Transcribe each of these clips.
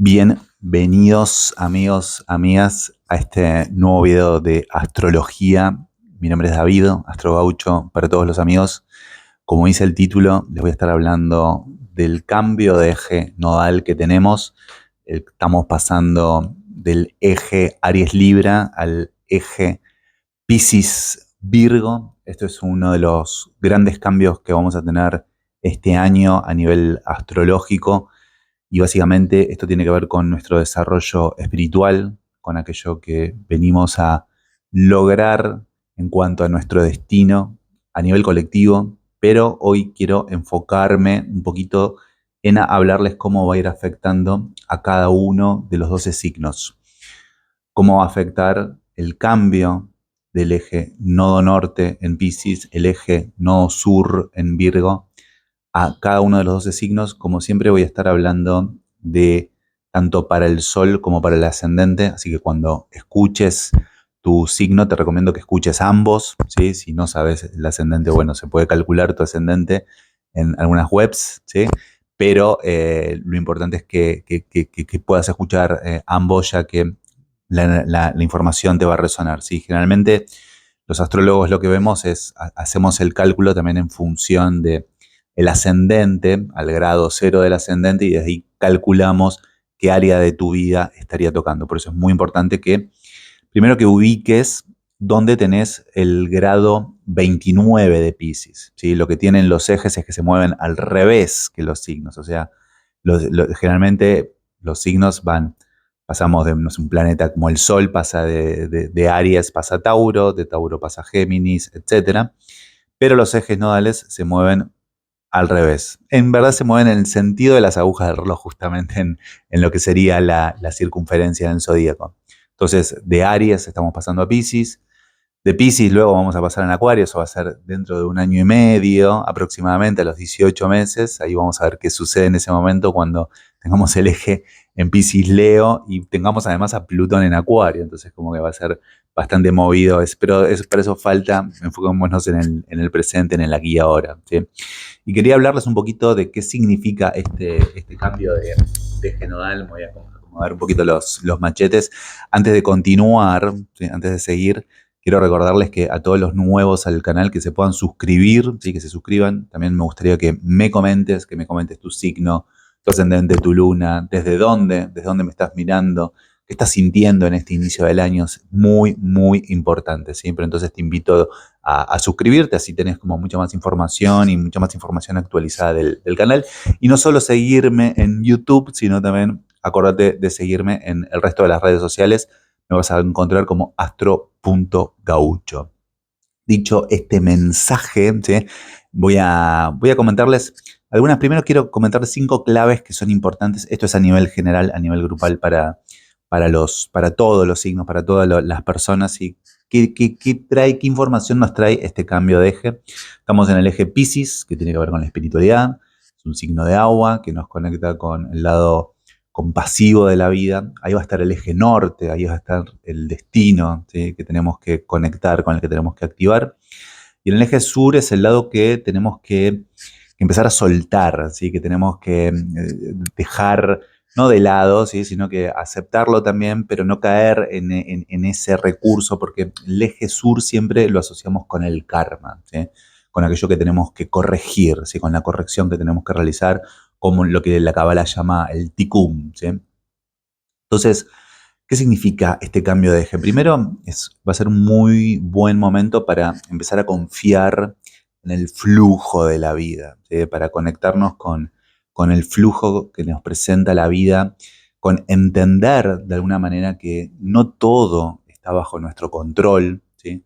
Bienvenidos amigos, amigas a este nuevo video de astrología. Mi nombre es David, Astro Gaucho para todos los amigos. Como dice el título, les voy a estar hablando del cambio de eje nodal que tenemos. Estamos pasando del eje Aries Libra al eje Piscis Virgo. Esto es uno de los grandes cambios que vamos a tener este año a nivel astrológico. Y básicamente esto tiene que ver con nuestro desarrollo espiritual, con aquello que venimos a lograr en cuanto a nuestro destino a nivel colectivo. Pero hoy quiero enfocarme un poquito en hablarles cómo va a ir afectando a cada uno de los 12 signos. Cómo va a afectar el cambio del eje nodo norte en Piscis, el eje nodo sur en Virgo, a cada uno de los 12 signos. Como siempre voy a estar hablando de tanto para el sol como para el ascendente, así que cuando escuches tu signo te recomiendo que escuches ambos, ¿sí? Si no sabes el ascendente, bueno, se puede calcular tu ascendente en algunas webs, ¿sí? Pero lo importante es que puedas escuchar ambos, ya que la información te va a resonar, ¿sí? Generalmente los astrólogos lo que vemos es, hacemos el cálculo también en función de el ascendente, al grado cero del ascendente, y desde ahí calculamos qué área de tu vida estaría tocando. Por eso es muy importante que, primero que ubiques dónde tenés el grado 29 de Piscis, ¿sí? Lo que tienen los ejes es que se mueven al revés que los signos, o sea, generalmente los signos pasamos de, no sé, un planeta como el Sol pasa de Aries, pasa a Tauro, de Tauro pasa a Géminis, etc. Pero los ejes nodales se mueven al revés. En verdad se mueven en el sentido de las agujas del reloj, justamente en lo que sería la circunferencia del zodíaco. Entonces, de Aries estamos pasando a Piscis. De Piscis luego vamos a pasar en Acuario, eso va a ser dentro de un año y medio, aproximadamente a los 18 meses. Ahí vamos a ver qué sucede en ese momento cuando tengamos el eje en Piscis Leo y tengamos además a Plutón en Acuario. Entonces como que va a ser bastante movido, pero para eso falta, enfocémonos en el presente, en el aquí y ahora, ¿sí? Y quería hablarles un poquito de qué significa este cambio de eje nodal. Me voy a acomodar un poquito los machetes. Antes de continuar, ¿sí? Antes de seguir, quiero recordarles que a todos los nuevos al canal que se puedan suscribir, ¿sí? Que se suscriban. También me gustaría que me comentes tu signo, tu ascendente, tu luna, desde dónde me estás mirando, qué estás sintiendo en este inicio del año. Es muy, muy importante, ¿sí? Pero entonces te invito a suscribirte, así tenés como mucha más información y mucha más información actualizada del canal. Y no solo seguirme en YouTube, sino también acordate de seguirme en el resto de las redes sociales. Me vas a encontrar como astro.gaucho. Dicho este mensaje, ¿sí? voy a comentarles algunas. Primero quiero comentarles 5 claves que son importantes. Esto es a nivel general, a nivel grupal para todos los signos, para todas las personas. ¿Y qué información nos trae este cambio de eje? Estamos en el eje Piscis, que tiene que ver con la espiritualidad. Es un signo de agua que nos conecta con el lado compasivo de la vida. Ahí va a estar el eje norte, ahí va a estar el destino, ¿sí? Que tenemos que conectar, con el que tenemos que activar. Y en el eje sur es el lado que tenemos que empezar a soltar, ¿sí? Que tenemos que dejar, no de lado, ¿sí? Sino que aceptarlo también, pero no caer en ese recurso, porque el eje sur siempre lo asociamos con el karma, ¿sí? Con aquello que tenemos que corregir, ¿sí? Con la corrección que tenemos que realizar, como lo que la Kabbalah llama el tikkun, ¿sí? Entonces, ¿qué significa este cambio de eje? Primero, va a ser un muy buen momento para empezar a confiar en el flujo de la vida, ¿sí? Para conectarnos con el flujo que nos presenta la vida, con entender de alguna manera que no todo está bajo nuestro control, ¿sí?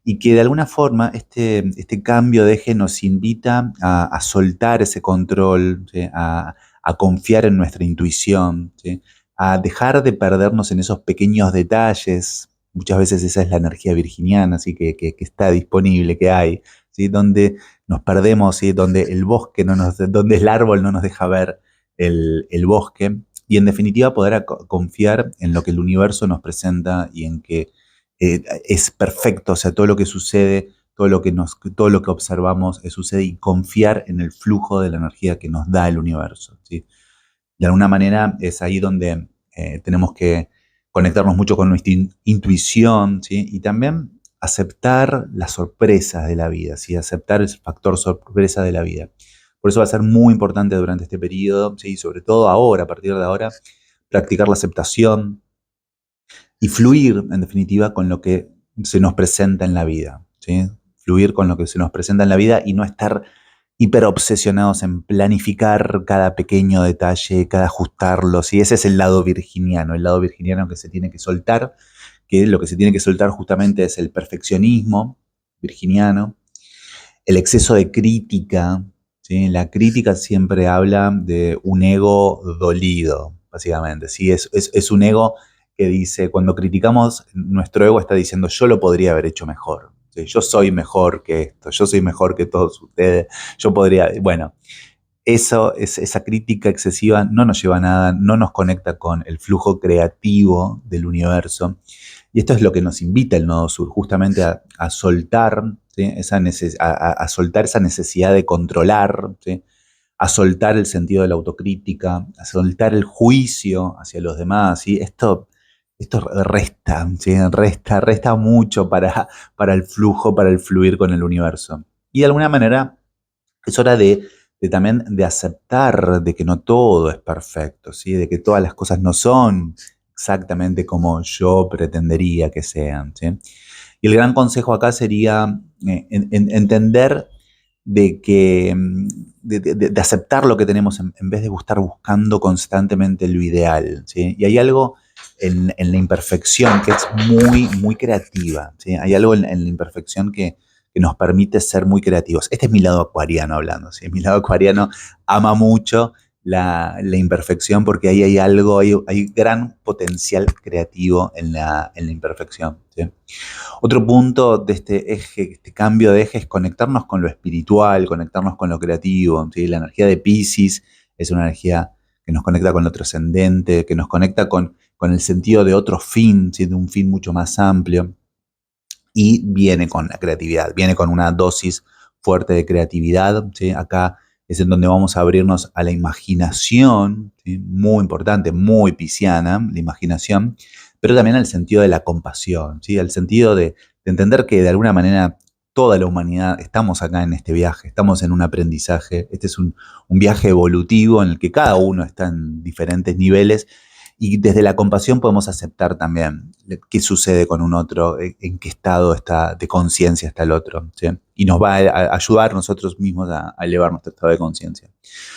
Y que de alguna forma este cambio de eje nos invita a soltar ese control, ¿sí? A confiar en nuestra intuición, ¿sí? A dejar de perdernos en esos pequeños detalles. Muchas veces esa es la energía virginiana, así que está disponible, que hay, ¿sí? Donde nos perdemos, ¿sí? Donde el bosque donde el árbol no nos deja ver el bosque. Y en definitiva poder confiar en lo que el universo nos presenta y en que es perfecto. O sea, todo lo que sucede, todo lo que observamos sucede, y confiar en el flujo de la energía que nos da el universo, ¿sí? De alguna manera es ahí donde tenemos que conectarnos mucho con nuestra intuición, ¿sí? Y también aceptar las sorpresas de la vida, ¿sí? Aceptar el factor sorpresa de la vida. Por eso va a ser muy importante durante este periodo, ¿sí? Sobre todo ahora, a partir de ahora, practicar la aceptación y fluir, en definitiva, con lo que se nos presenta en la vida, ¿sí? Fluir con lo que se nos presenta en la vida y no estar hiperobsesionados en planificar cada pequeño detalle, cada ajustarlo, ¿sí? Ese es el lado virginiano que se tiene que soltar, que lo que se tiene que soltar justamente es el perfeccionismo virginiano, el exceso de crítica, ¿sí? La crítica siempre habla de un ego dolido, básicamente, ¿sí? Es un ego que dice, cuando criticamos, nuestro ego está diciendo, yo lo podría haber hecho mejor, ¿sí? Yo soy mejor que esto, yo soy mejor que todos ustedes, yo podría, bueno, esa crítica excesiva no nos lleva a nada, no nos conecta con el flujo creativo del universo. Y esto es lo que nos invita el Nodo Sur, justamente a soltar, ¿sí? A soltar esa necesidad de controlar, ¿sí? A soltar el sentido de la autocrítica, a soltar el juicio hacia los demás. ¿Sí? Esto resta, ¿sí? Resta mucho para el flujo, para el fluir con el universo. Y de alguna manera es hora de también de aceptar de que no todo es perfecto, ¿sí? De que todas las cosas no son exactamente como yo pretendería que sean, ¿sí? Y el gran consejo acá sería entender de que de aceptar lo que tenemos en vez de estar buscando constantemente lo ideal, ¿sí? Y hay algo en la imperfección que es muy, muy creativa, ¿sí? Hay algo en la imperfección que nos permite ser muy creativos. Este es mi lado acuariano hablando, ¿sí? Mi lado acuariano ama mucho la imperfección porque ahí hay algo, hay gran potencial creativo en la imperfección, ¿sí? Otro punto de este eje, este cambio de eje es conectarnos con lo espiritual, conectarnos con lo creativo, ¿sí? La energía de Piscis es una energía que nos conecta con lo trascendente, que nos conecta con el sentido de otro fin, ¿sí? De un fin mucho más amplio. Y viene con la creatividad, viene con una dosis fuerte de creatividad, ¿sí? Acá es en donde vamos a abrirnos a la imaginación, ¿sí? Muy importante, muy pisciana, la imaginación, pero también al sentido de la compasión, ¿sí? Al sentido de entender que de alguna manera toda la humanidad estamos acá en este viaje, estamos en un aprendizaje, este es un viaje evolutivo en el que cada uno está en diferentes niveles y desde la compasión podemos aceptar también qué sucede con un otro, en qué estado está de conciencia está el otro, ¿sí? Y nos va a ayudar nosotros mismos a elevar nuestro estado de conciencia.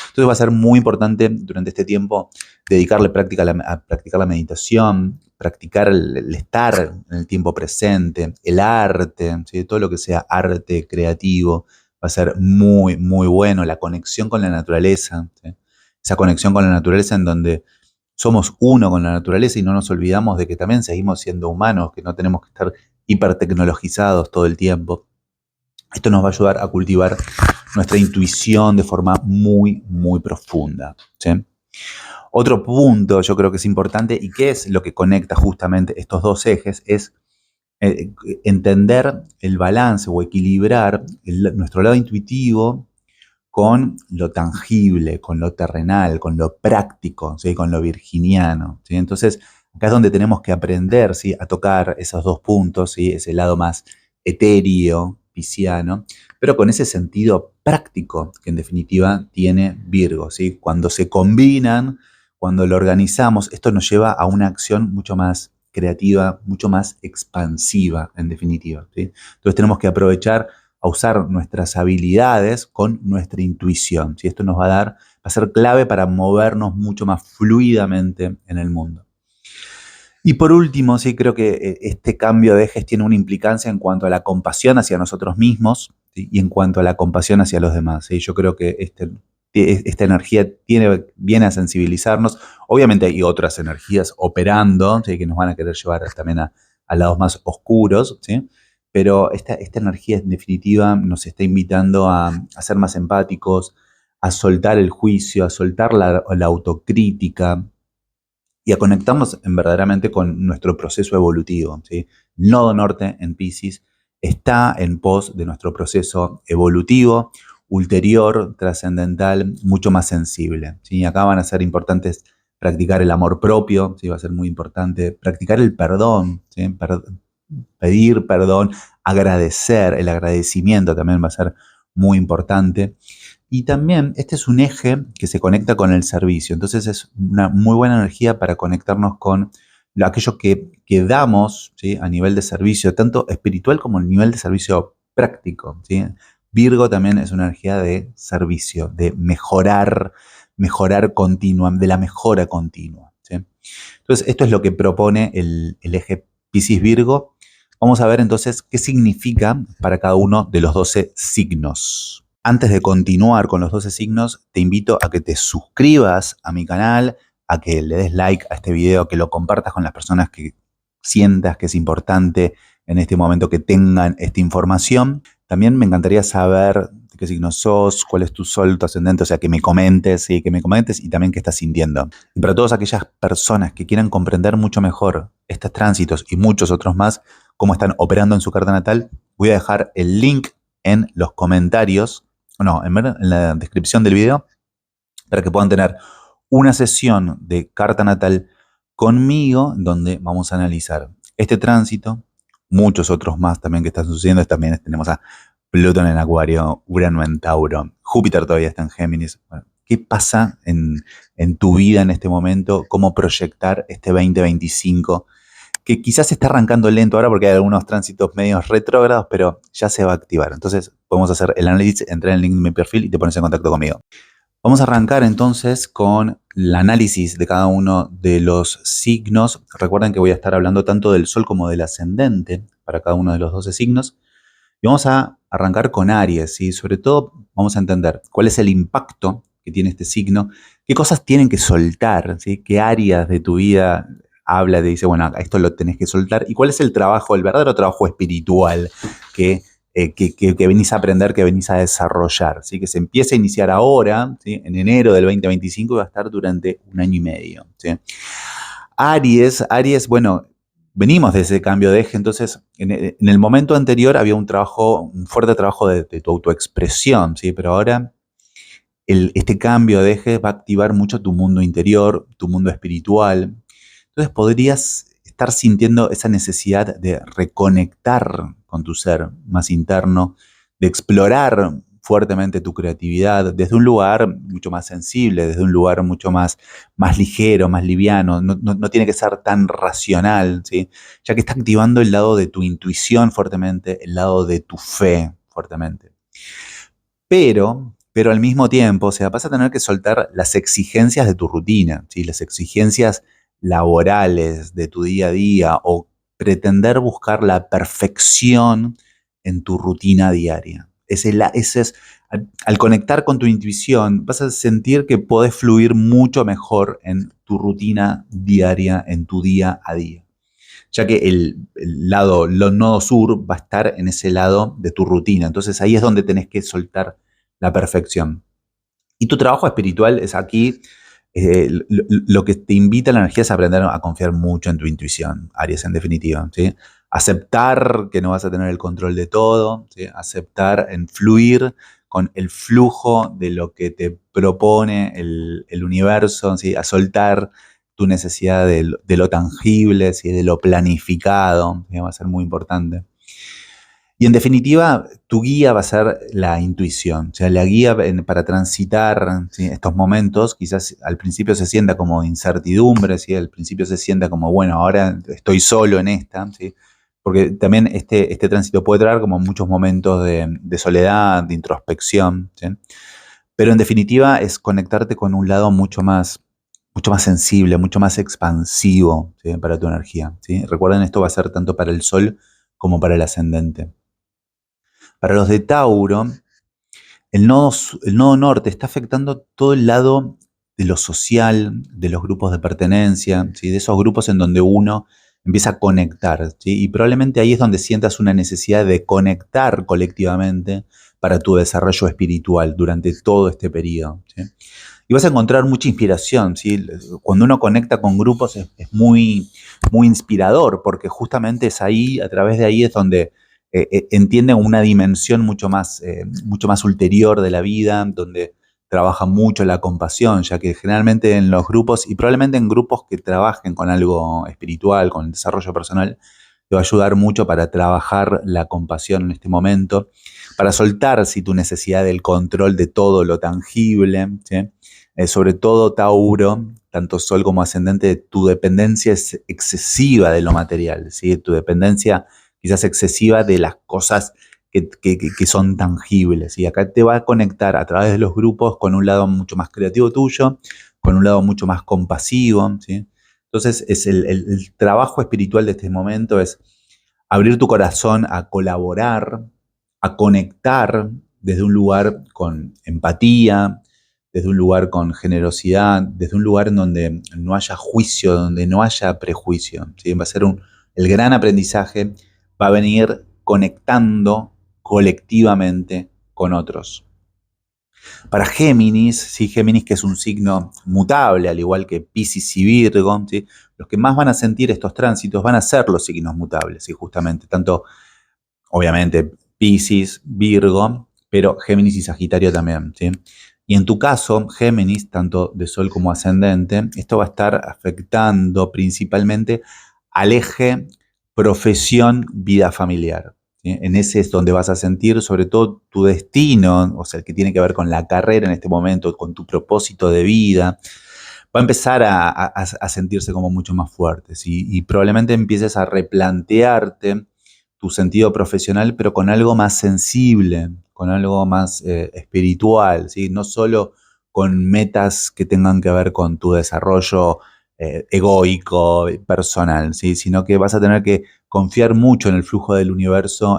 Entonces va a ser muy importante durante este tiempo dedicarle práctica a practicar la meditación, practicar el estar en el tiempo presente, el arte, ¿sí? Todo lo que sea arte creativo va a ser muy, muy bueno. La conexión con la naturaleza, ¿sí? Esa conexión con la naturaleza en donde somos uno con la naturaleza y no nos olvidamos de que también seguimos siendo humanos, que no tenemos que estar hipertecnologizados todo el tiempo. Esto nos va a ayudar a cultivar nuestra intuición de forma muy, muy profunda, ¿sí? Otro punto yo creo que es importante y que es lo que conecta justamente estos dos ejes es eh, entender el balance o equilibrar nuestro lado intuitivo con lo tangible, con lo terrenal, con lo práctico, ¿sí? Con lo virginiano, ¿sí? Entonces, acá es donde tenemos que aprender, ¿sí? A tocar esos dos puntos, ¿sí? Ese lado más etéreo, pisciano, pero con ese sentido práctico que en definitiva tiene Virgo, ¿sí? Cuando se combinan, cuando lo organizamos, esto nos lleva a una acción mucho más creativa, mucho más expansiva, en definitiva, ¿sí? Entonces tenemos que aprovechar a usar nuestras habilidades con nuestra intuición, ¿sí? Esto nos va a ser clave para movernos mucho más fluidamente en el mundo. Y por último, sí, creo que este cambio de ejes tiene una implicancia en cuanto a la compasión hacia nosotros mismos, ¿sí? Y en cuanto a la compasión hacia los demás, ¿sí? Yo creo que esta energía viene a sensibilizarnos. Obviamente hay otras energías operando, ¿sí? Que nos van a querer llevar también a lados más oscuros, ¿sí? Pero esta energía en definitiva nos está invitando a ser más empáticos, a soltar el juicio, a soltar la autocrítica, y a conectarnos verdaderamente con nuestro proceso evolutivo, ¿sí? Nodo norte en Piscis está en pos de nuestro proceso evolutivo, ulterior, trascendental, mucho más sensible, ¿sí? Acá van a ser importantes practicar el amor propio, ¿sí? Va a ser muy importante practicar el perdón, ¿sí? Pedir perdón, agradecer, el agradecimiento también va a ser muy importante. Y también este es un eje que se conecta con el servicio, entonces es una muy buena energía para conectarnos con aquello que damos, ¿sí? A nivel de servicio, tanto espiritual como a nivel de servicio práctico, ¿sí? Virgo también es una energía de servicio, de mejorar continua, de la mejora continua, ¿sí? Entonces, esto es lo que propone el eje Piscis-Virgo. Vamos a ver entonces qué significa para cada uno de los 12 signos. Antes de continuar con los 12 signos, te invito a que te suscribas a mi canal, a que le des like a este video, que lo compartas con las personas que sientas que es importante en este momento que tengan esta información. También me encantaría saber de qué signo sos, cuál es tu sol, tu ascendente, o sea, que me comentes, ¿sí? Que me comentes y también qué estás sintiendo. Y para todas aquellas personas que quieran comprender mucho mejor estos tránsitos y muchos otros más, cómo están operando en su carta natal, voy a dejar el link en los comentarios, no, en la descripción del video, para que puedan tener una sesión de carta natal conmigo, donde vamos a analizar este tránsito, muchos otros más también que están sucediendo. También tenemos a Plutón en Acuario, Urano en Tauro, Júpiter todavía está en Géminis. Bueno, ¿qué pasa en tu vida en este momento? ¿Cómo proyectar este 2025? Que quizás se está arrancando lento ahora porque hay algunos tránsitos medios retrógrados, pero ya se va a activar. Entonces podemos hacer el análisis, entrar en el link de mi perfil y te pones en contacto conmigo. Vamos a arrancar entonces con el análisis de cada uno de los signos. Recuerden que voy a estar hablando tanto del Sol como del ascendente para cada uno de los 12 signos. Y vamos a arrancar con Aries, ¿sí? Sobre todo vamos a entender cuál es el impacto que tiene este signo, qué cosas tienen que soltar, ¿sí? Qué áreas de tu vida habla, te dice, bueno, esto lo tenés que soltar, y cuál es el trabajo, el verdadero trabajo espiritual que venís a aprender, que venís a desarrollar, ¿sí? Que se empieza a iniciar ahora, ¿sí? En enero del 2025 y va a estar durante un año y medio, ¿sí? Aries, bueno, venimos de ese cambio de eje, entonces en el momento anterior había un fuerte trabajo de tu autoexpresión, ¿sí? Pero ahora este cambio de eje va a activar mucho tu mundo interior, tu mundo espiritual. Entonces podrías estar sintiendo esa necesidad de reconectar con tu ser más interno, de explorar fuertemente tu creatividad desde un lugar mucho más sensible, desde un lugar mucho más ligero, más liviano. No tiene que ser tan racional, ¿sí? Ya que está activando el lado de tu intuición fuertemente, el lado de tu fe fuertemente. Pero al mismo tiempo, o sea, vas a tener que soltar las exigencias de tu rutina, ¿sí? Las exigencias laborales de tu día a día o pretender buscar la perfección en tu rutina diaria. Al conectar con tu intuición, vas a sentir que podés fluir mucho mejor en tu rutina diaria, en tu día a día. Ya que el nodo sur va a estar en ese lado de tu rutina. Entonces ahí es donde tenés que soltar la perfección. Y tu trabajo espiritual es aquí. Lo que te invita a la energía es aprender a confiar mucho en tu intuición, Aries, en definitiva, ¿sí? Aceptar que no vas a tener el control de todo, ¿sí? Aceptar en fluir con el flujo de lo que te propone el universo, ¿sí? A soltar tu necesidad de lo tangible, ¿sí? De lo planificado, ¿sí? Va a ser muy importante. Y en definitiva, tu guía va a ser la intuición, o sea, la guía para transitar, ¿sí? Estos momentos. Quizás al principio se sienta como incertidumbre, ¿sí? Al principio se sienta como, bueno, ahora estoy solo en esta, ¿sí? Porque también este tránsito puede traer como muchos momentos de soledad, de introspección, ¿sí? Pero en definitiva es conectarte con un lado mucho más sensible, mucho más expansivo, ¿sí? Para tu energía, ¿sí? Recuerden, esto va a ser tanto para el Sol como para el ascendente. Para los de Tauro, el nodo norte está afectando todo el lado de lo social, de los grupos de pertenencia, ¿sí? De esos grupos en donde uno empieza a conectar, ¿sí? Y probablemente ahí es donde sientas una necesidad de conectar colectivamente para tu desarrollo espiritual durante todo este periodo, ¿sí? Y vas a encontrar mucha inspiración, ¿sí? Cuando uno conecta con grupos es muy inspirador, porque justamente es ahí, a través de ahí es donde entienden una dimensión mucho más ulterior de la vida, donde trabaja mucho la compasión, ya que generalmente en los grupos, y probablemente en grupos que trabajen con algo espiritual, con el desarrollo personal, te va a ayudar mucho para trabajar la compasión en este momento, para soltar si tu necesidad del control de todo lo tangible, ¿sí? Sobre todo Tauro, tanto Sol como Ascendente, tu dependencia es excesiva de lo material, ¿sí? Tu dependencia quizás excesiva de las cosas que son tangibles. Y acá te va a conectar a través de los grupos con un lado mucho más creativo tuyo, con un lado mucho más compasivo, ¿sí? Entonces, el trabajo espiritual de este momento es abrir tu corazón a colaborar, a conectar desde un lugar con empatía, desde un lugar con generosidad, desde un lugar en donde no haya juicio, donde no haya prejuicio, ¿sí? Va a ser el gran aprendizaje, va a venir conectando colectivamente con otros. Para Géminis, ¿sí? Géminis, que es un signo mutable, al igual que Piscis y Virgo, ¿sí? Los que más van a sentir estos tránsitos van a ser los signos mutables, ¿sí? Justamente, tanto obviamente Piscis, Virgo, pero Géminis y Sagitario también, ¿sí? Y en tu caso, Géminis, tanto de Sol como ascendente, esto va a estar afectando principalmente al eje profesión-vida familiar, ¿sí? En ese es donde vas a sentir sobre todo tu destino, o sea, el que tiene que ver con la carrera en este momento, con tu propósito de vida, va a empezar a sentirse como mucho más fuerte, ¿sí? Y probablemente empieces a replantearte tu sentido profesional, pero con algo más sensible, con algo más espiritual, ¿sí? No solo con metas que tengan que ver con tu desarrollo egoico, personal, ¿sí? Sino que vas a tener que confiar mucho en el flujo del universo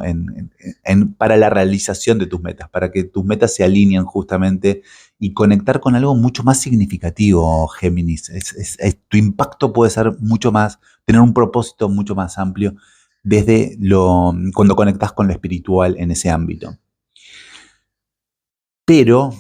para la realización de tus metas, para que tus metas se alineen justamente y conectar con algo mucho más significativo, Géminis. Tu impacto puede ser mucho más, tener un propósito mucho más amplio cuando conectas con lo espiritual en ese ámbito. Pero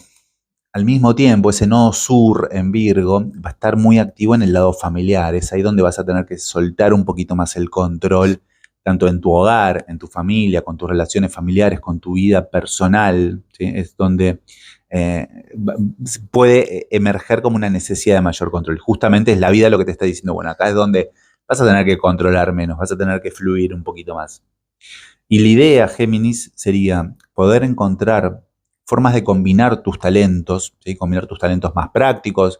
al mismo tiempo, ese nodo sur en Virgo va a estar muy activo en el lado familiar. Es ahí donde vas a tener que soltar un poquito más el control, tanto en tu hogar, en tu familia, con tus relaciones familiares, con tu vida personal, ¿sí? Es donde eh, puede emerger como una necesidad de mayor control. Justamente es la vida lo que te está diciendo, bueno, acá es donde vas a tener que controlar menos, vas a tener que fluir un poquito más. Y la idea, Géminis, sería poder encontrar formas de combinar tus talentos, ¿sí? Combinar tus talentos más prácticos,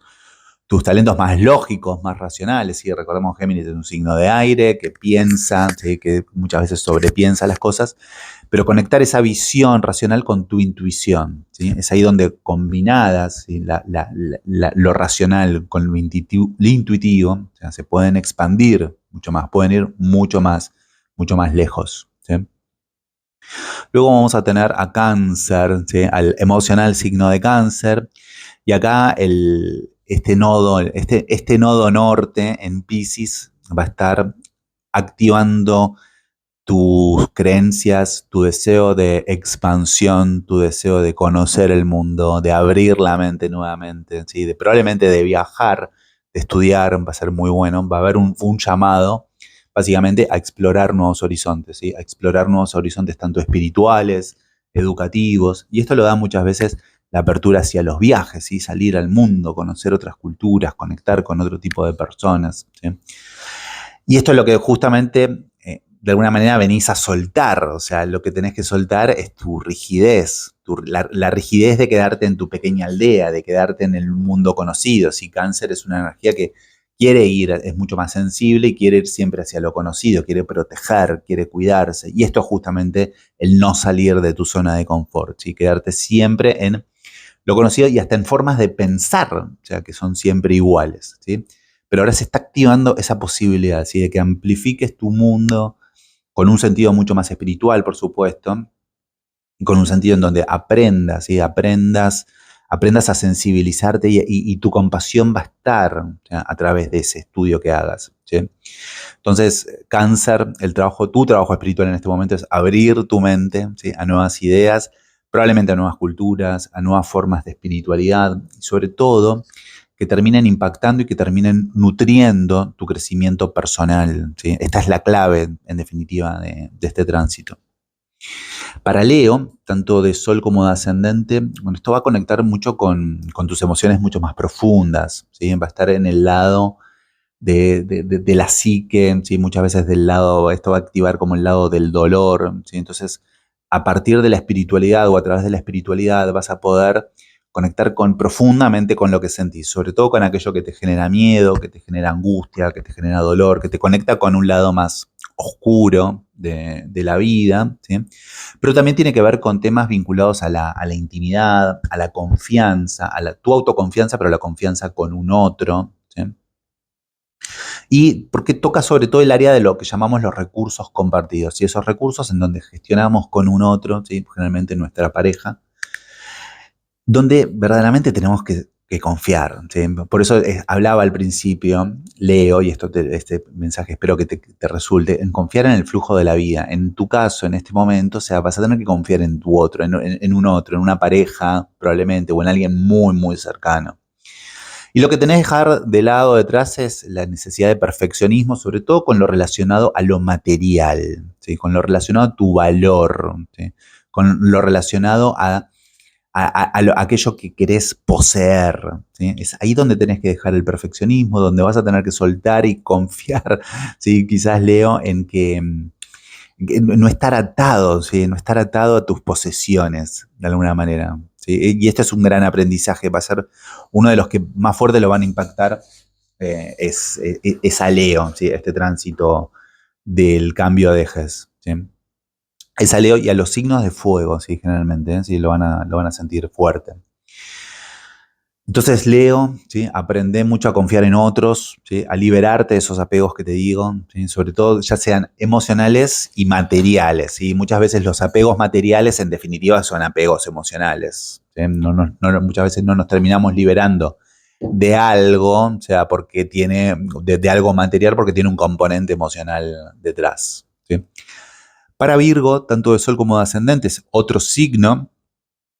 tus talentos más lógicos, más racionales. ¿Sí? Recordemos, Géminis es un signo de aire que piensa, ¿sí? Que muchas veces sobrepiensa las cosas, pero conectar esa visión racional con tu intuición. ¿Sí? Es ahí donde combinadas, ¿sí? Lo racional con lo intuitivo, o sea, se pueden expandir mucho más, pueden ir mucho más lejos. ¿Sí? Luego vamos a tener a Cáncer, ¿sí? Al emocional signo de Cáncer. Y acá este nodo norte en Piscis va a estar activando tus creencias, tu deseo de expansión, tu deseo de conocer el mundo, de abrir la mente nuevamente, ¿sí? Probablemente de viajar, de estudiar, va a ser muy bueno. Va a haber un llamado básicamente a explorar nuevos horizontes, ¿sí? A explorar nuevos horizontes tanto espirituales, educativos, y esto lo da muchas veces la apertura hacia los viajes, ¿sí? Salir al mundo, conocer otras culturas, conectar con otro tipo de personas, ¿sí? Y esto es lo que justamente, de alguna manera, venís a soltar. O sea, lo que tenés que soltar es tu rigidez, la rigidez de quedarte en tu pequeña aldea, de quedarte en el mundo conocido. Si Cáncer es una energía que quiere ir, es mucho más sensible y quiere ir siempre hacia lo conocido, quiere proteger, quiere cuidarse. Y esto es justamente el no salir de tu zona de confort, ¿sí? Quedarte siempre en lo conocido y hasta en formas de pensar, o sea, que son siempre iguales, ¿sí? Pero ahora se está activando esa posibilidad, ¿sí? De que amplifiques tu mundo con un sentido mucho más espiritual, por supuesto, y con un sentido en donde aprendas, ¿sí? Aprendas a sensibilizarte y tu compasión va a estar, ¿sí? A través de ese estudio que hagas, ¿sí? Entonces, Cáncer, tu trabajo espiritual en este momento es abrir tu mente, ¿sí? A nuevas ideas, probablemente a nuevas culturas, a nuevas formas de espiritualidad y sobre todo que terminen impactando y que terminen nutriendo tu crecimiento personal, ¿sí? Esta es la clave, en definitiva, de este tránsito. Para Leo, tanto de Sol como de Ascendente, bueno, esto va a conectar mucho con tus emociones mucho más profundas, ¿sí? Va a estar en el lado de la psique, ¿sí? Muchas veces del lado, esto va a activar como el lado del dolor, ¿sí? Entonces, a partir de la espiritualidad o a través de la espiritualidad vas a poder conectar profundamente con lo que sentís, sobre todo con aquello que te genera miedo, que te genera angustia, que te genera dolor, que te conecta con un lado más oscuro de la vida, ¿sí? Pero también tiene que ver con temas vinculados a la intimidad, a la confianza, tu autoconfianza, pero la confianza con un otro, ¿sí? Y porque toca sobre todo el área de lo que llamamos los recursos compartidos, y esos recursos en donde gestionamos con un otro, ¿sí? Generalmente nuestra pareja, donde verdaderamente tenemos que confiar, ¿sí? Por eso hablaba al principio, Leo, y este mensaje espero que te resulte, en confiar en el flujo de la vida. En tu caso, en este momento, o sea, vas a tener que confiar en tu otro, en un otro, en una pareja probablemente, o en alguien muy, muy cercano. Y lo que tenés que dejar de lado detrás es la necesidad de perfeccionismo, sobre todo con lo relacionado a lo material, ¿sí? Con lo relacionado a tu valor, ¿sí? Con lo relacionado a aquello que querés poseer, ¿sí? Es ahí donde tenés que dejar el perfeccionismo, donde vas a tener que soltar y confiar, ¿sí? Quizás, Leo, en que no estar atado, ¿sí? No estar atado a tus posesiones, de alguna manera, ¿sí? Y este es un gran aprendizaje, va a ser uno de los que más fuerte lo van a impactar, es a Leo, ¿sí? Este tránsito del cambio de ejes, ¿sí? Es a Leo y a los signos de fuego, ¿sí? Generalmente, ¿sí? Lo van a sentir fuerte. Entonces, Leo, ¿sí? Aprende mucho a confiar en otros, ¿sí? A liberarte de esos apegos que te digo, ¿sí? Sobre todo ya sean emocionales y materiales, ¿sí? Muchas veces los apegos materiales en definitiva son apegos emocionales, ¿sí? Muchas veces no nos terminamos liberando de algo, o sea, porque tiene, de algo material porque tiene un componente emocional detrás, ¿sí? Para Virgo, tanto de Sol como de Ascendente, es otro signo,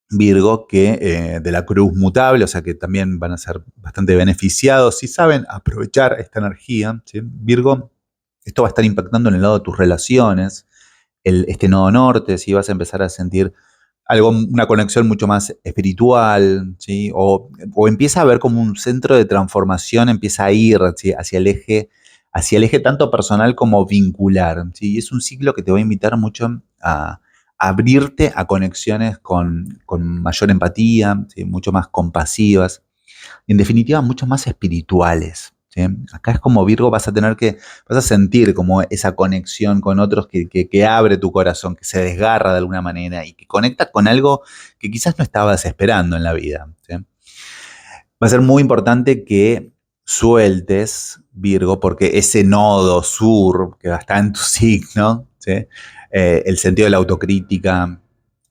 Virgo, que de la cruz mutable, o sea que también van a ser bastante beneficiados si saben aprovechar esta energía, ¿sí? Virgo, esto va a estar impactando en el lado de tus relaciones, este nodo norte, si vas a empezar a sentir una conexión mucho más espiritual, ¿sí? O empieza a ver como un centro de transformación, empieza a ir, ¿sí? hacia el eje tanto personal como vincular, ¿sí? Y es un ciclo que te va a invitar mucho a abrirte a conexiones con mayor empatía, ¿sí? Mucho más compasivas, en definitiva, mucho más espirituales, ¿sí? Acá es como Virgo, vas a sentir como esa conexión con otros que abre tu corazón, que se desgarra de alguna manera y que conecta con algo que quizás no estabas esperando en la vida, ¿sí? Va a ser muy importante que sueltes, Virgo, porque ese nodo sur que está en tu signo, ¿sí? El sentido de la autocrítica,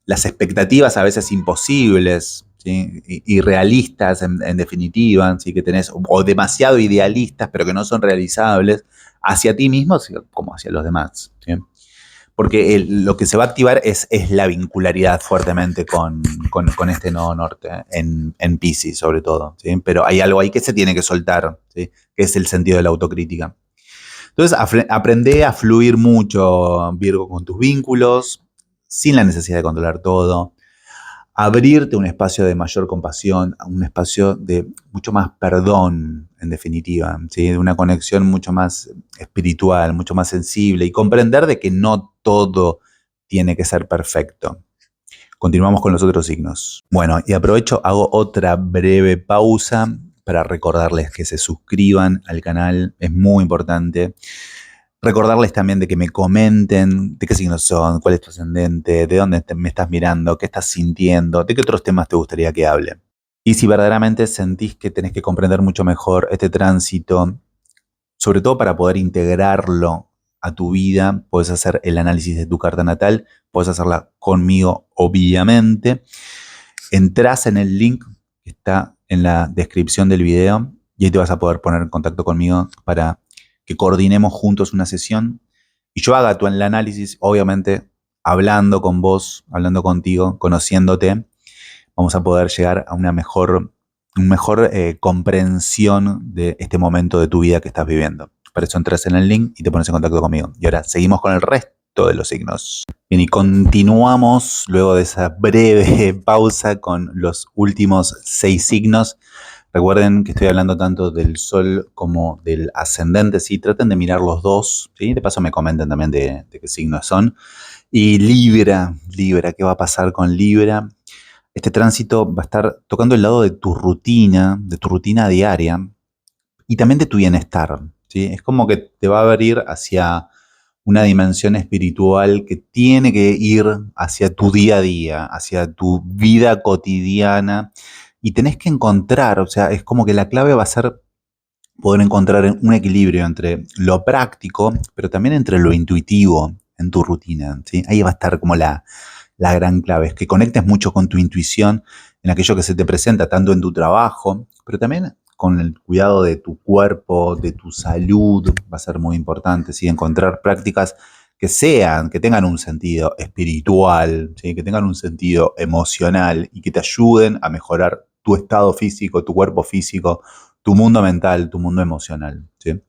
las expectativas a veces imposibles, ¿sí? Irrealistas en definitiva, ¿sí? Que tenés, o demasiado idealistas, pero que no son realizables hacia ti mismo como hacia los demás, ¿sí? Porque lo que se va a activar es la vincularidad fuertemente con este nodo norte, ¿eh? En Piscis sobre todo, ¿sí? Pero hay algo ahí que se tiene que soltar, ¿sí? Que es el sentido de la autocrítica. Entonces, aprende a fluir mucho, Virgo, con tus vínculos, sin la necesidad de controlar todo. Abrirte un espacio de mayor compasión, un espacio de mucho más perdón, en definitiva, ¿sí? De una conexión mucho más espiritual, mucho más sensible y comprender de que no todo tiene que ser perfecto. Continuamos con los otros signos. Bueno, y aprovecho, hago otra breve pausa para recordarles que se suscriban al canal, es muy importante. Recordarles también de que me comenten de qué signos son, cuál es tu ascendente, de dónde me estás mirando, qué estás sintiendo, de qué otros temas te gustaría que hable. Y si verdaderamente sentís que tenés que comprender mucho mejor este tránsito, sobre todo para poder integrarlo a tu vida, puedes hacer el análisis de tu carta natal, puedes hacerla conmigo, obviamente. Entrás en el link que está en la descripción del video y ahí te vas a poder poner en contacto conmigo para que coordinemos juntos una sesión y yo haga el análisis, obviamente, hablando con vos, hablando contigo, conociéndote, vamos a poder llegar a una mejor comprensión de este momento de tu vida que estás viviendo. Para eso entras en el link y te pones en contacto conmigo. Y ahora seguimos con el resto de los signos. Bien, y continuamos luego de esa breve pausa con los últimos 6 signos. Recuerden que estoy hablando tanto del sol como del ascendente, ¿sí? Traten de mirar los dos, ¿sí? De paso me comenten también de qué signos son. Y Libra, ¿qué va a pasar con Libra? Este tránsito va a estar tocando el lado de tu rutina diaria y también de tu bienestar, ¿sí? Es como que te va a abrir hacia una dimensión espiritual que tiene que ir hacia tu día a día, hacia tu vida cotidiana, y tenés que encontrar, o sea, es como que la clave va a ser poder encontrar un equilibrio entre lo práctico, pero también entre lo intuitivo en tu rutina, ¿sí? Ahí va a estar como la gran clave, es que conectes mucho con tu intuición en aquello que se te presenta, tanto en tu trabajo, pero también con el cuidado de tu cuerpo, de tu salud, va a ser muy importante, ¿sí? Encontrar prácticas que tengan un sentido espiritual, ¿sí? Que tengan un sentido emocional y que te ayuden a mejorar tu estado físico, tu cuerpo físico, tu mundo mental, tu mundo emocional, ¿sí?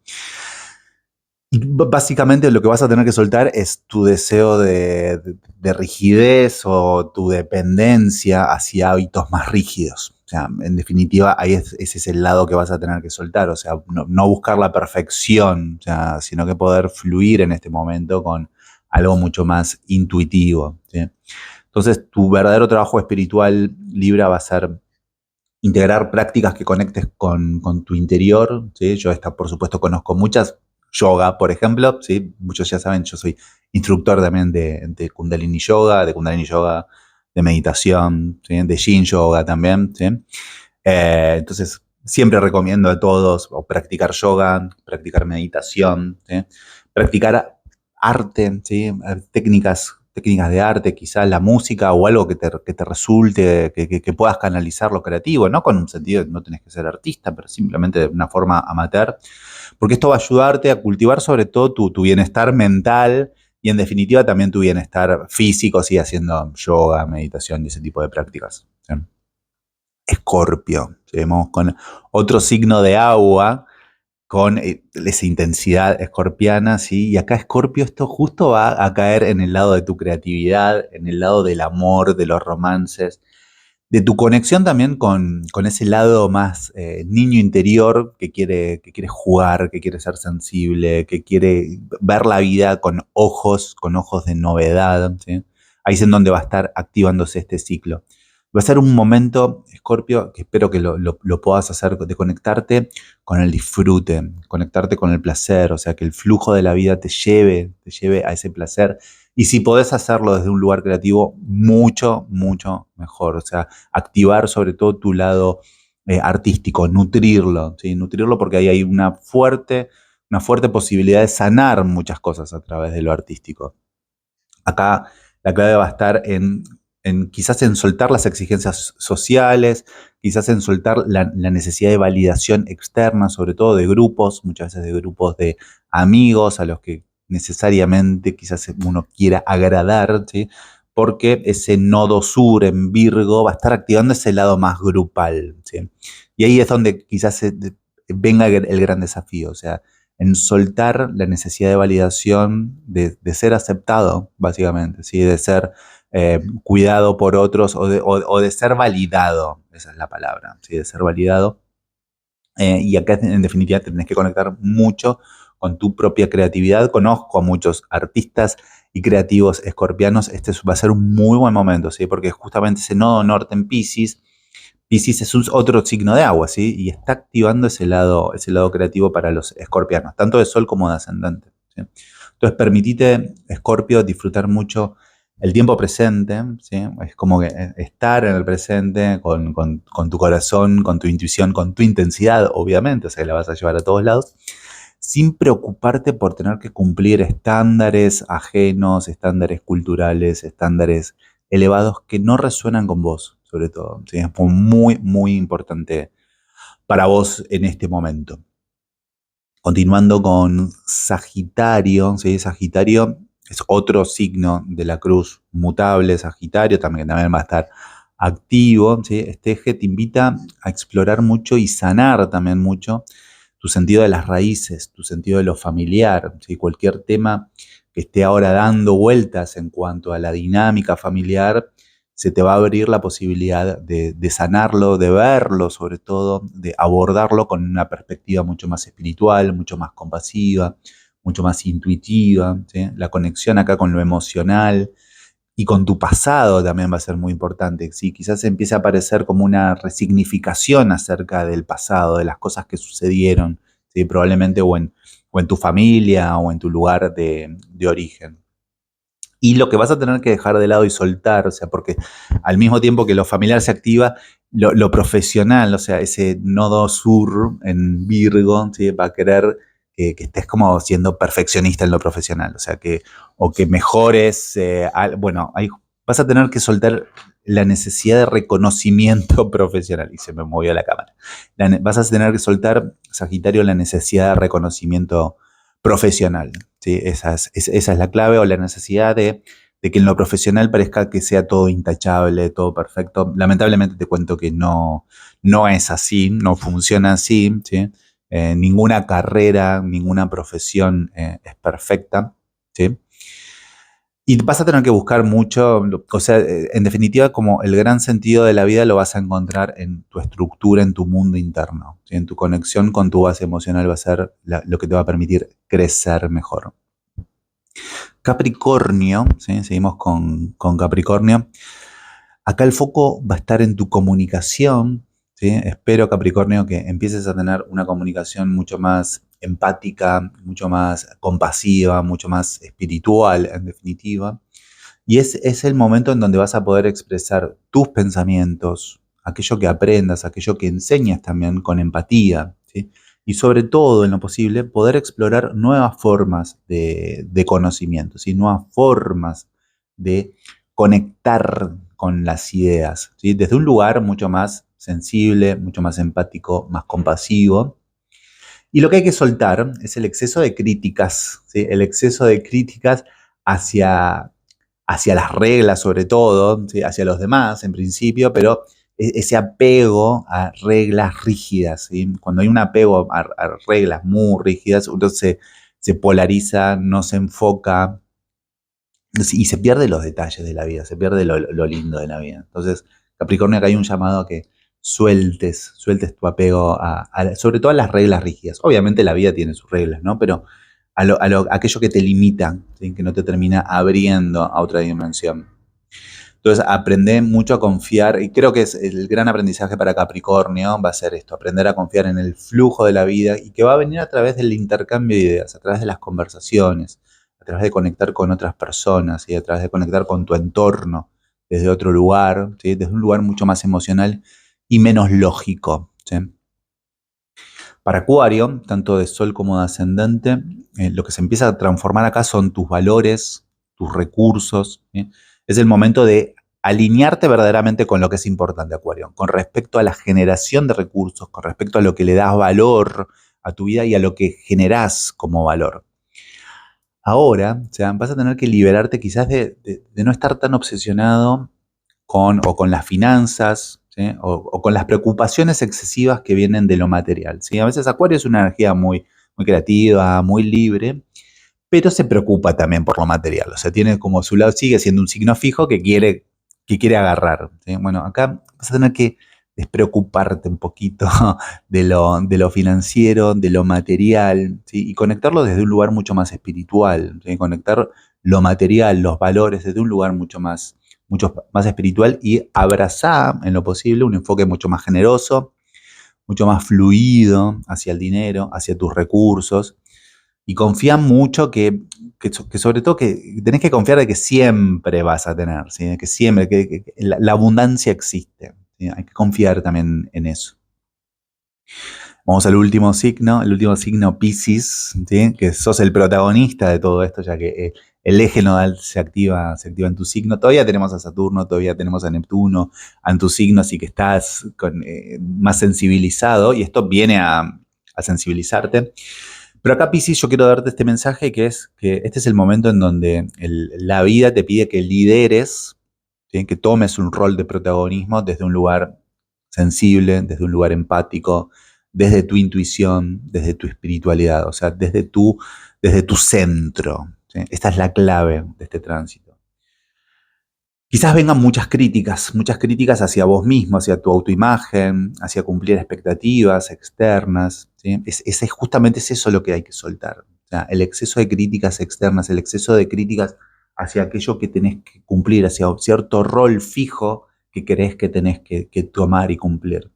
Y básicamente lo que vas a tener que soltar es tu deseo de rigidez o tu dependencia hacia hábitos más rígidos. O sea, en definitiva, ese es el lado que vas a tener que soltar. O sea, no buscar la perfección, o sea, sino que poder fluir en este momento con algo mucho más intuitivo, ¿sí? Entonces, tu verdadero trabajo espiritual, Libra, va a ser integrar prácticas que conectes con tu interior, ¿sí? Yo por supuesto conozco muchas, yoga por ejemplo, ¿sí? Muchos ya saben, yo soy instructor también de Kundalini Yoga, de meditación, ¿sí? De Yin Yoga también, ¿sí? Entonces siempre recomiendo a todos o practicar yoga, practicar meditación, ¿sí? Practicar arte, ¿sí? Técnicas de arte, quizás la música o algo que te resulte, que puedas canalizar lo creativo, no con un sentido, no tenés que ser artista, pero simplemente de una forma amateur, porque esto va a ayudarte a cultivar sobre todo tu bienestar mental y en definitiva también tu bienestar físico, ¿sí? Haciendo yoga, meditación y ese tipo de prácticas, ¿sí? Escorpio, seguimos con otro signo de agua, con esa intensidad escorpiana, ¿sí? Y acá Escorpio, esto justo va a caer en el lado de tu creatividad, en el lado del amor, de los romances, de tu conexión también con ese lado más niño interior que quiere jugar, que quiere ser sensible, que quiere ver la vida con ojos de novedad, ¿sí? Ahí es en donde va a estar activándose este ciclo. Va a ser un momento, Escorpio, que espero que lo puedas hacer, de conectarte con el disfrute, conectarte con el placer, o sea, que el flujo de la vida te lleve a ese placer. Y si podés hacerlo desde un lugar creativo, mucho, mucho mejor. O sea, activar sobre todo tu lado artístico, nutrirlo, ¿sí? Nutrirlo porque ahí hay una fuerte posibilidad de sanar muchas cosas a través de lo artístico. Acá la clave va a estar quizás en soltar las exigencias sociales, quizás en soltar la necesidad de validación externa, sobre todo de grupos, muchas veces de grupos de amigos a los que necesariamente quizás uno quiera agradar, ¿sí? Porque ese nodo sur en Virgo va a estar activando ese lado más grupal, ¿sí? Y ahí es donde quizás venga el gran desafío, o sea, en soltar la necesidad de validación, de ser aceptado, básicamente, ¿sí? De ser cuidado por otros o de ser validado, esa es la palabra, ¿sí? De ser validado. Y acá, en definitiva, tenés que conectar mucho con tu propia creatividad. Conozco a muchos artistas y creativos escorpianos. Este va a ser un muy buen momento, ¿sí? Porque justamente ese nodo norte en Piscis es otro signo de agua, ¿sí? Y está activando ese lado creativo para los escorpianos, tanto de sol como de ascendente, ¿sí? Entonces, permitite, Escorpio, disfrutar mucho el tiempo presente, ¿sí? Es como que estar en el presente con tu corazón, con tu intuición, con tu intensidad, obviamente, o sea, que la vas a llevar a todos lados, sin preocuparte por tener que cumplir estándares ajenos, estándares culturales, estándares elevados que no resuenan con vos, sobre todo, ¿sí? Es muy, muy importante para vos en este momento. Continuando con Sagitario, ¿sí? Sagitario es otro signo de la cruz mutable, Sagitario, también va a estar activo, ¿sí? Este eje te invita a explorar mucho y sanar también mucho tu sentido de las raíces, tu sentido de lo familiar, ¿sí? Cualquier tema que esté ahora dando vueltas en cuanto a la dinámica familiar, se te va a abrir la posibilidad de sanarlo, de verlo sobre todo, de abordarlo con una perspectiva mucho más espiritual, mucho más compasiva, mucho más intuitiva, ¿sí? La conexión acá con lo emocional y con tu pasado también va a ser muy importante, ¿sí? Quizás empiece a aparecer como una resignificación acerca del pasado, de las cosas que sucedieron, ¿sí? Probablemente o en tu familia o en tu lugar de origen. Y lo que vas a tener que dejar de lado y soltar, o sea, porque al mismo tiempo que lo familiar se activa, lo profesional, o sea, ese nodo sur en Virgo, ¿sí? Va a querer que estés como siendo perfeccionista en lo profesional, o sea, o que mejores, bueno, vas a tener que soltar la necesidad de reconocimiento profesional, y se me movió la cámara. Vas a tener que soltar, Sagitario, la necesidad de reconocimiento profesional. ¿Sí? Esa es la clave, o la necesidad de que en lo profesional parezca que sea todo intachable, todo perfecto. Lamentablemente te cuento que no es así, no funciona así. ¿Sí? Ninguna carrera, ninguna profesión es perfecta. ¿Sí? Y vas a tener que buscar mucho, o sea, en definitiva, como el gran sentido de la vida lo vas a encontrar en tu estructura, en tu mundo interno, ¿sí? En tu conexión con tu base emocional va a ser lo que te va a permitir crecer mejor. Capricornio, ¿sí? Seguimos con Capricornio. Acá el foco va a estar en tu comunicación, ¿sí? Espero, Capricornio, que empieces a tener una comunicación mucho más empática, mucho más compasiva, mucho más espiritual, en definitiva. Y es el momento en donde vas a poder expresar tus pensamientos, aquello que aprendas, aquello que enseñas también con empatía, ¿sí? Y sobre todo, en lo posible, poder explorar nuevas formas de conocimiento, ¿sí? Nuevas formas de conectar con las ideas, ¿sí? Desde un lugar mucho más sensible, mucho más empático, más compasivo. Y lo que hay que soltar es el exceso de críticas, ¿sí? El exceso de críticas hacia las reglas sobre todo, ¿sí? Hacia los demás en principio, pero ese apego a reglas rígidas, ¿sí? Cuando hay un apego a reglas muy rígidas, uno se polariza, no se enfoca y se pierde los detalles de la vida, se pierde lo lindo de la vida. Entonces, Capricornio, acá hay un llamado a que sueltes tu apego sobre todo a las reglas rígidas. Obviamente la vida tiene sus reglas, ¿no? Pero aquello que te limita, ¿sí? Que no te termina abriendo a otra dimensión. Entonces, aprende mucho a confiar, y creo que es el gran aprendizaje para Capricornio, va a ser esto, aprender a confiar en el flujo de la vida, y que va a venir a través del intercambio de ideas, a través de las conversaciones, a través de conectar con otras personas, y a través de conectar con tu entorno desde otro lugar, ¿sí? Desde un lugar mucho más emocional y menos lógico, ¿sí? Para Acuario, tanto de Sol como de Ascendente, lo que se empieza a transformar acá son tus valores, tus recursos, ¿sí? Es el momento de alinearte verdaderamente con lo que es importante, Acuario, con respecto a la generación de recursos, con respecto a lo que le das valor a tu vida y a lo que generás como valor. Ahora, o sea, vas a tener que liberarte quizás de no estar tan obsesionado con las finanzas, ¿sí? O con las preocupaciones excesivas que vienen de lo material, ¿sí? A veces Acuario es una energía muy creativa, muy libre, pero se preocupa también por lo material. O sea, tiene como su lado, sigue siendo un signo fijo que quiere agarrar, ¿sí? Bueno, acá vas a tener que despreocuparte un poquito de lo financiero, de lo material, ¿sí? Y conectarlo desde un lugar mucho más espiritual, ¿sí? Conectar lo material, los valores desde un lugar mucho más espiritual, y abrazar en lo posible un enfoque mucho más generoso, mucho más fluido hacia el dinero, hacia tus recursos, y confía mucho que sobre todo que tenés que confiar de que siempre vas a tener, ¿sí? Que siempre, que la abundancia existe, ¿sí? Hay que confiar también en eso. Vamos al último signo, el último signo, Piscis, ¿sí? Que sos el protagonista de todo esto, ya que el eje nodal se activa en tu signo. Todavía tenemos a Saturno, todavía tenemos a Neptuno en tu signo, así que estás más sensibilizado, y esto viene a sensibilizarte. Pero acá, Piscis, yo quiero darte este mensaje, que es que este es el momento en donde la vida te pide que lideres, ¿sí? Que tomes un rol de protagonismo desde un lugar sensible, desde un lugar empático, desde tu intuición, desde tu espiritualidad, o sea, desde tu centro, ¿sí? Esta es la clave de este tránsito. Quizás vengan muchas críticas hacia vos mismo, hacia tu autoimagen, hacia cumplir expectativas externas. ¿Sí? Justamente es eso lo que hay que soltar. O sea, el exceso de críticas externas, el exceso de críticas hacia aquello que tenés que cumplir, hacia cierto rol fijo que creés que tenés que tomar y cumplir.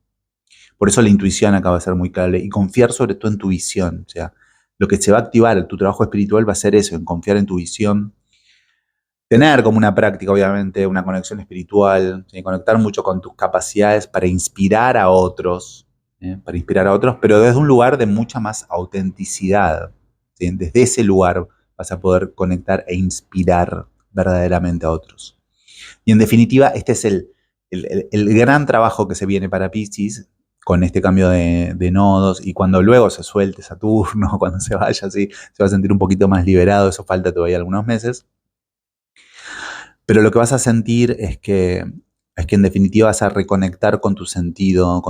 Por eso la intuición acá va a ser muy clave y confiar sobre todo en tu visión. O sea, lo que se va a activar, tu trabajo espiritual va a ser eso, en confiar en tu visión. Tener como una práctica, obviamente, una conexión espiritual, ¿sí? Conectar mucho con tus capacidades para inspirar a otros, ¿sí? Para inspirar a otros, pero desde un lugar de mucha más autenticidad. ¿Sí? Desde ese lugar vas a poder conectar e inspirar verdaderamente a otros. Y en definitiva, este es el gran trabajo que se viene para Piscis con este cambio de nodos, y cuando luego se suelte Saturno, cuando se vaya así, se va a sentir un poquito más liberado, eso falta todavía algunos meses. Pero lo que vas a sentir es que en definitiva vas a reconectar con tu sentido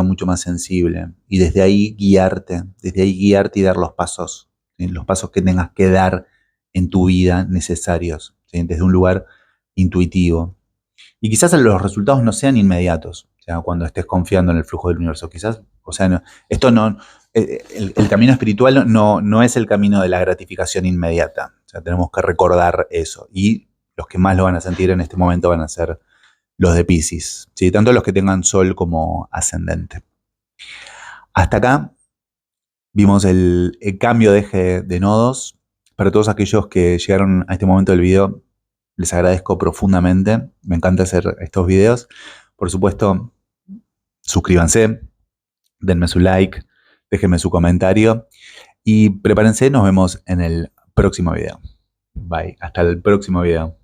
mucho más sensible. Y desde ahí guiarte y dar los pasos, ¿sí? Los pasos que tengas que dar en tu vida necesarios, ¿sí? Desde un lugar intuitivo. Y quizás los resultados no sean inmediatos, o sea, cuando estés confiando en el flujo del universo. Quizás, o sea, esto no, el camino espiritual no es el camino de la gratificación inmediata. O sea, tenemos que recordar eso. Y los que más lo van a sentir en este momento van a ser los de Piscis, ¿sí? Tanto los que tengan Sol como ascendente. Hasta acá vimos el cambio de eje de nodos. Para todos aquellos que llegaron a este momento del video, les agradezco profundamente. Me encanta hacer estos videos. Por supuesto, suscríbanse, denme su like, déjenme su comentario y prepárense, nos vemos en el próximo video. Bye, hasta el próximo video.